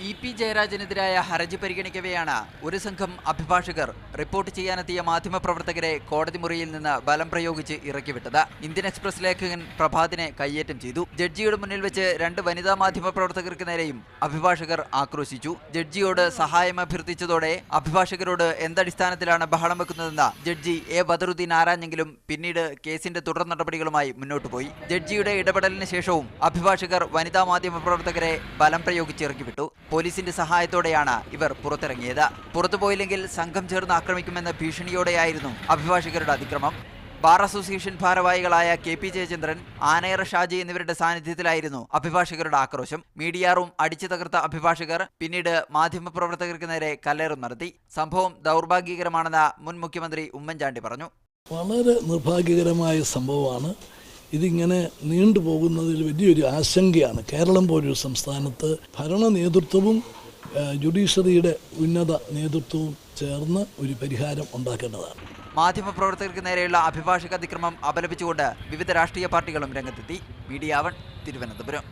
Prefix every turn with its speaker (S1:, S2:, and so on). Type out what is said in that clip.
S1: EP. ജയരാജനെതിരായ ഹർജി പരിഗണിക്കവെയാണ് ഒരു സംഘം അഭിഭാഷകർ റിപ്പോർട്ട് ചെയ്യാനെത്തിയ മാധ്യമപ്രവർത്തകരെ കോടതി മുറിയിൽ നിന്ന് ബലം പ്രയോഗിച്ച് ഇറക്കിവിട്ടത്. ഇന്ത്യൻ എക്സ്പ്രസ് ലേഖകൻ പ്രഭാതിനെ കയ്യേറ്റം ചെയ്തു. ജഡ്ജിയുടെ മുന്നിൽ വെച്ച് 2 വനിതാ മാധ്യമപ്രവർത്തകർക്ക് നേരെയും അഭിഭാഷകർ ആക്രോശിച്ചു. ജഡ്ജിയോട് സഹായം അഭ്യർത്ഥിച്ചതോടെ അഭിഭാഷകരോട് എന്തടിസ്ഥാനത്തിലാണ് ബഹളം വെക്കുന്നതെന്ന് ജഡ്ജി എ ബദറുദ്ദീൻ ആരാഞ്ഞെങ്കിലും പിന്നീട് കേസിന്റെ തുടർ നടപടികളുമായി മുന്നോട്ടു പോയി. ജഡ്ജിയുടെ ഇടപെടലിന് ശേഷവും അഭിഭാഷകർ വനിതാ മാധ്യമപ്രവർത്തകരെ ബലം പ്രയോഗിച്ച് ഇറക്കിവിട്ടു. പോലീസിന്റെ സഹായത്തോടെയാണ് ഇവർ പുറത്തിറങ്ങിയത്. പുറത്തുപോയില്ലെങ്കിൽ സംഘം ചേർന്ന് ആക്രമിക്കുമെന്ന ഭീഷണിയോടെയായിരുന്നു അഭിഭാഷകരുടെ അതിക്രമം. ബാർ അസോസിയേഷൻ ഭാരവാഹികളായ കെ.പി. ജയചന്ദ്രൻ, ആനയറ ഷാജി എന്നിവരുടെ സാന്നിധ്യത്തിലായിരുന്നു അഭിഭാഷകരുടെ ആക്രോശം. മീഡിയ റൂം അടിച്ചു തകർത്ത അഭിഭാഷകർ പിന്നീട് മാധ്യമപ്രവർത്തകർക്ക് നേരെ കല്ലേറും നടത്തി. സംഭവം ദൗർഭാഗ്യകരമാണെന്ന് മുൻ മുഖ്യമന്ത്രി ഉമ്മൻചാണ്ടി പറഞ്ഞു.
S2: വളരെ നിർഭാഗ്യകരമായ സംഭവമാണ്. ഇതിങ്ങനെ നീണ്ടുപോകുന്നതിൽ വലിയൊരു ആശങ്കയാണ്. കേരളം പോലൊരു സംസ്ഥാനത്ത് ഭരണ നേതൃത്വവും ജുഡീഷ്യറിയുടെ ഉന്നത നേതൃത്വവും ചേർന്ന് ഒരു പരിഹാരം ഉണ്ടാക്കേണ്ടതാണ്.
S1: മാധ്യമപ്രവർത്തകർക്ക് നേരെയുള്ള അഭിഭാഷക അതിക്രമം അപലപിച്ചുകൊണ്ട് വിവിധ രാഷ്ട്രീയ പാർട്ടികളും രംഗത്തെത്തി. മീഡിയ 1 തിരുവനന്തപുരം.